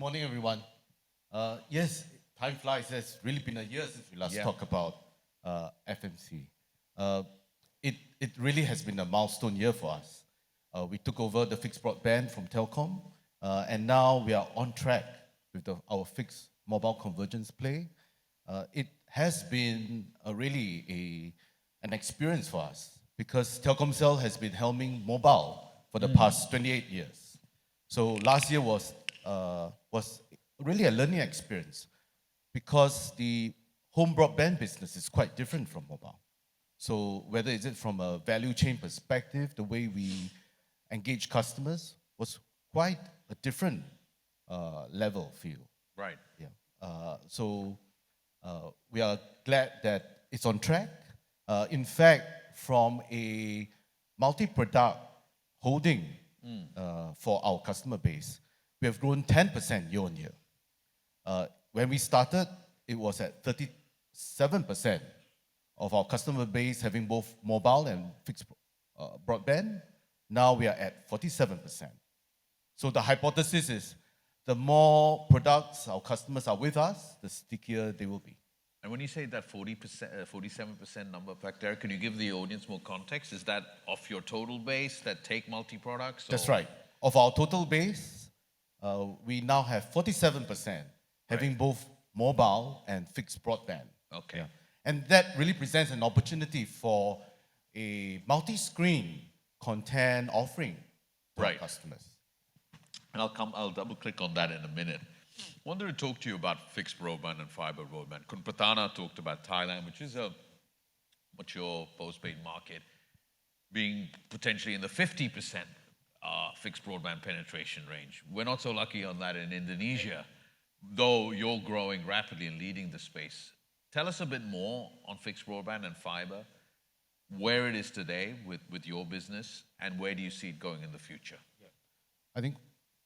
morning, everyone. Yes, time flies. It's really been a year since we last talked about FMC. Uh, it really has been a milestone year for us. We took over the fixed broadband from Telkom, and now we are on track with our fixed mobile convergence play. It has been an experience for us because Telkomsel has been helming mobile for the past 28 years. So last year was really a learning experience because the home broadband business is quite different from mobile. So whether is it from a value chain perspective, the way we engage customers was quite a different level feel. Right. Yeah. We are glad that it's on track. In fact, from a multi-product holding for our customer base, we have grown 10% year on year. When we started, it was at 37% of our customer base having both mobile and fixed broadband. Now we are at 47%. So the hypothesis is the more products our customers are with us, the stickier they will be. And when you say that 40%, 47% number, Derrick, can you give the audience more context? Is that of your total base that take multi-products? That's right. Of our total base, we now have 47% having both mobile and fixed broadband. Okay. Yeah. And that really presents an opportunity for a multi-screen content offering to our customers. And I'll double click on that in a minute. Wanted to talk to you about fixed broadband and fiber broadband. Kun Pratana talked about Thailand, which is a mature postpaid market, being potentially in the 50% fixed broadband penetration range. We're not so lucky on that in Indonesia, though you're growing rapidly and leading the space. Tell us a bit more on fixed broadband and fiber, where it is today with your business, and where do you see it going in the future? Yeah. I think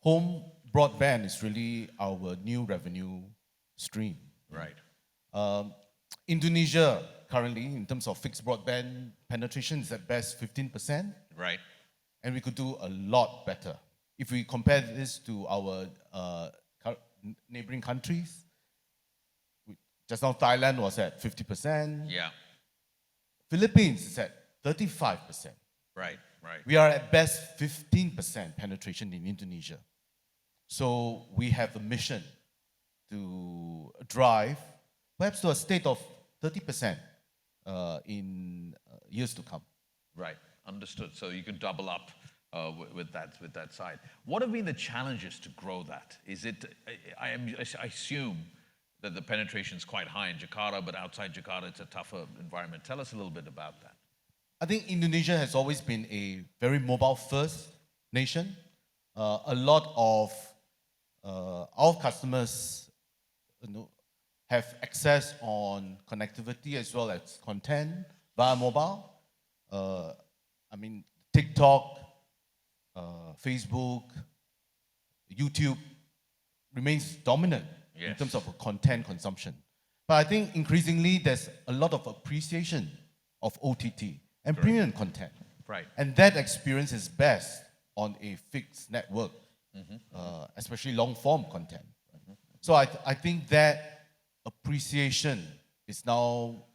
home broadband is really our new revenue stream. Right. Indonesia currently, in terms of fixed broadband penetration, is at best 15%. Right. And we could do a lot better. If we compare this to our neighboring countries, just now Thailand was at 50%. Yeah. Philippines is at 35%. Right. We are at best 15% penetration in Indonesia. So we have a mission to drive perhaps to a state of 30% in years to come. Right, understood. So you can double up with that side. What have been the challenges to grow that? Is it? I assume that the penetration is quite high in Jakarta, but outside Jakarta, it's a tougher environment. Tell us a little bit about that. I think Indonesia has always been a very mobile-first nation. A lot of our customers have access on connectivity as well as content via mobile. TikTok, Facebook, YouTube remains dominant in terms of content consumption. But I think increasingly there's a lot of appreciation of OTT and premium content. Right. And that experience is best on a fixed network, especially long-form content. So I think that appreciation is now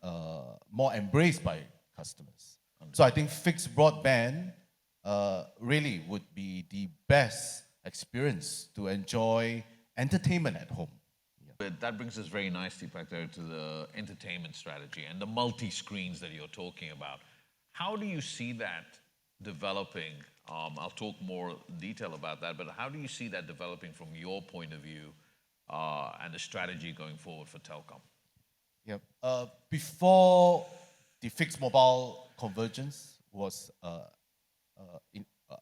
more embraced by customers. So I think fixed broadband really would be the best experience to enjoy entertainment at home. But that brings us very nicely back there to the entertainment strategy and the multi-screens that you're talking about. How do you see that developing? I'll talk more detail about that, but how do you see that developing from your point of view and the strategy going forward for Telkom? Yep. Before the fixed mobile convergence was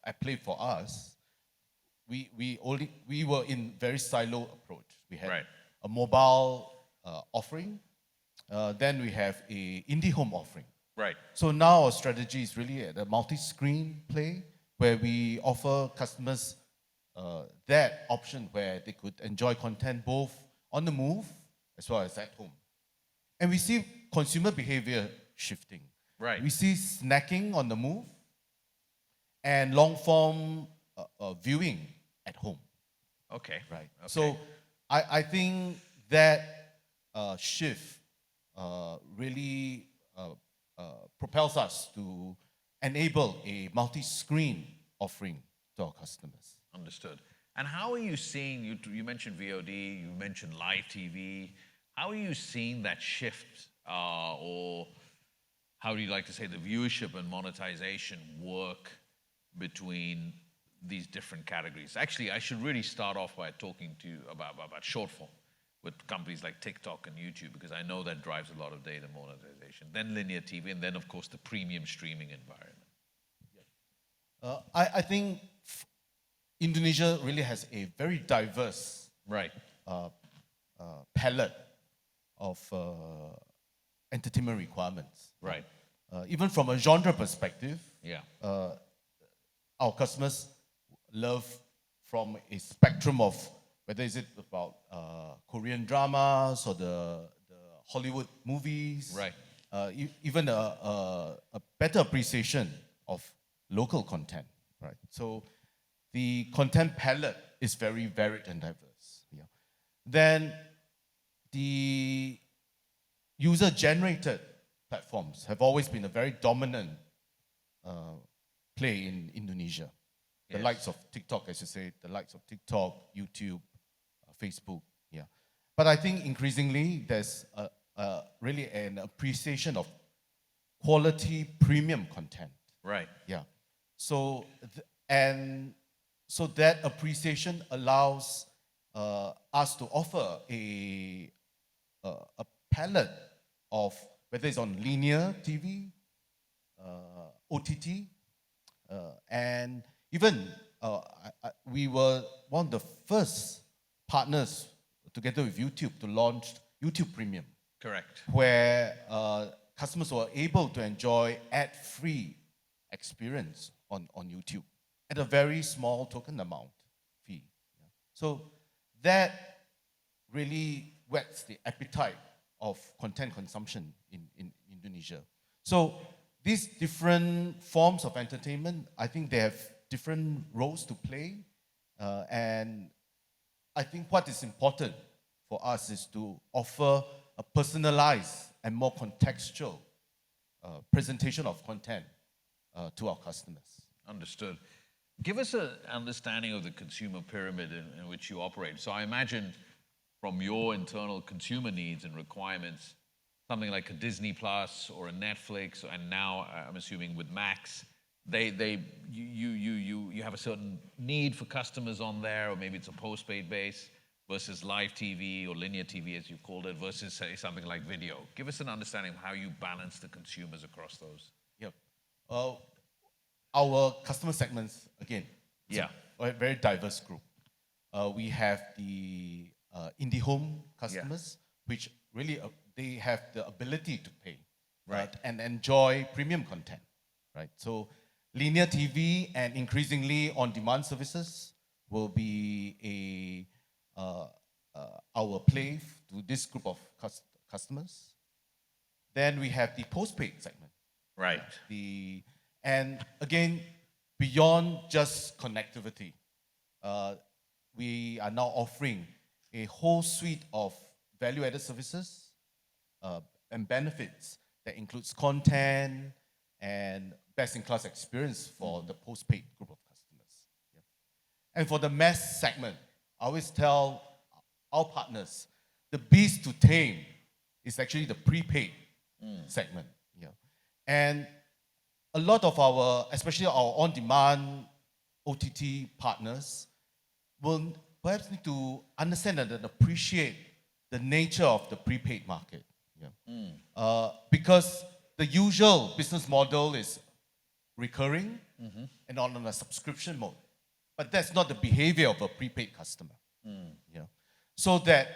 at play for us, we were in very siloed approach. We had a mobile offering, then we have a indie home offering. Right. So now our strategy is really at a multi-screen play where we offer customers that option where they could enjoy content both on the move as well as at home. And we see consumer behavior shifting. Right. We see snacking on the move and long-form viewing at home. Okay. right? Okay. So I think that shift really propels us to enable a multi-screen offering to our customers. Understood. And how are you seeing, you mentioned VOD, you mentioned live TV. How are you seeing that shift, or how do you like to say the viewership and monetization work between these different categories? Actually, I should really start off by talking to you about short form with companies like TikTok and YouTube, because I know that drives a lot of data monetization. Then linear TV, and then, of course, the premium streaming environment. I think Indonesia really has a very diverse Right. palette of entertainment requirements. Right. Even from a genre perspective, Yeah. our customers love from a spectrum of whether is it about Korean dramas or the Hollywood movies, Right. Even a better appreciation of local content, right? So the content palette is very varied and diverse. Yeah. Then the user-generated platforms have always been a very dominant play in Indonesia. The Yes. likes of TikTok, as you say, the likes of TikTok, YouTube, Facebook, yeah. But I think increasingly there's really an appreciation of quality premium content. Right. Yeah. So so that appreciation allows us to offer a palette of whether it's on linear TV, OTT, and even we were one of the first partners together with YouTube to launch YouTube Premium, Correct. where customers were able to enjoy ad-free experience on YouTube at a very small token amount fee. Yeah. So that really whets the appetite of content consumption in Indonesia. So these different forms of entertainment, I think they have different roles to play. And I think what is important for us is to offer a personalized and more contextual presentation of content to our customers. Understood. Give us an understanding of the consumer pyramid in which you operate. So I imagine from your internal consumer needs and requirements, something like a Disney Plus or a Netflix, and now I'm assuming with Max, you have a certain need for customers on there, or maybe it's a postpaid base versus live TV or linear TV, as you called it, versus say something like video. Give us an understanding of how you balance the consumers across those. Yep. Our customer segments, again, it's Yeah. a very diverse group. We have the indie home customers, which really they have the ability to pay, right, and enjoy premium content, right? So linear TV and increasingly on-demand services will be our play to this group of customers. Then we have the postpaid segment. Right. And again, beyond just connectivity, we are now offering a whole suite of value-added services and benefits that includes content and best-in-class experience for the postpaid group of customers. Yeah. And for the mass segment, I always tell our partners, the beast to tame is actually the prepaid segment. Yeah. And a lot of our, especially our on-demand OTT partners, will perhaps need to understand and appreciate the nature of the prepaid market. Yeah. Because the usual business model is recurring and on a subscription mode. But that's not the behavior of a prepaid customer. Yeah. So that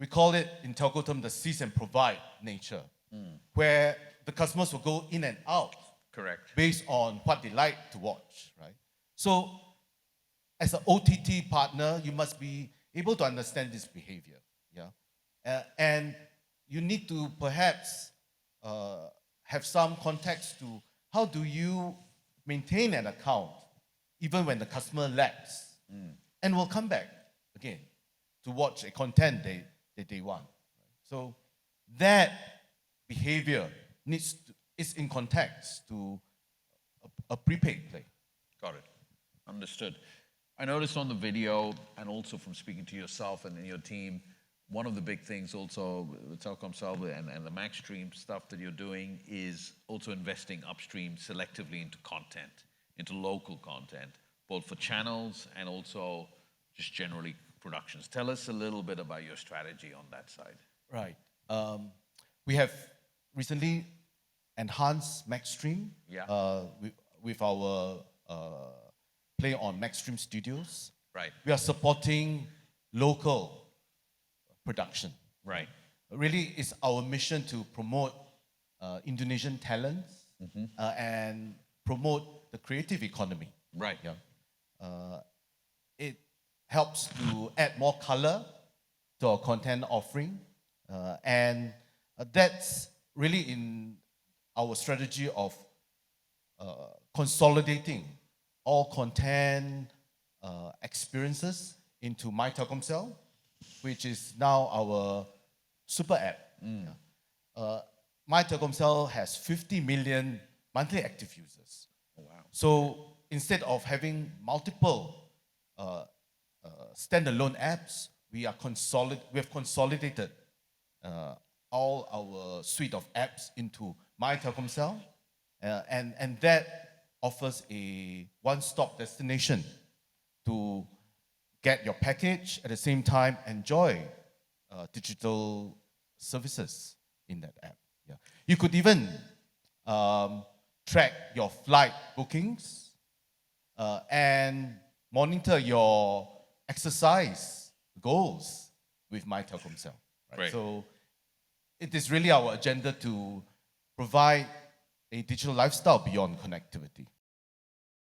we call it in telco term the seize and provide nature, where the customers will go in and out. Correct. Based on what they like to watch, right? So, as an OTT partner, you must be able to understand this behavior, yeah? And you need to perhaps have some context to how do you maintain an account even when the customer lags and will come back again to watch a content that they want. So that behavior is in context to a prepaid play. Got it. Understood. I noticed on the video and also from speaking to yourself and your team, one of the big things also with Telkomsel and the MaxStream stuff that you're doing is also investing upstream selectively into content, into local content, both for channels and also just generally productions. Tell us a little bit about your strategy on that side. Right. We have recently enhanced MaxStream with our play on MaxStream Studios. Right. We are supporting local production. Right. Really, it's our mission to promote Indonesian talents and promote the creative economy. Right. Yeah. It helps to add more color to our content offering, and that's really in our strategy of consolidating all content experiences into My Telkomsel, which is now our super app. My Telkomsel has 50 million monthly active users. Oh, wow. So instead of having multiple standalone apps, we have consolidated all our suite of apps into My Telkomsel, and that offers a one-stop destination to get your package at the same time enjoy digital services in that app. Yeah. You could even track your flight bookings and monitor your exercise goals with My Telkomsel. Right? Right. So it is really our agenda to provide a digital lifestyle beyond connectivity.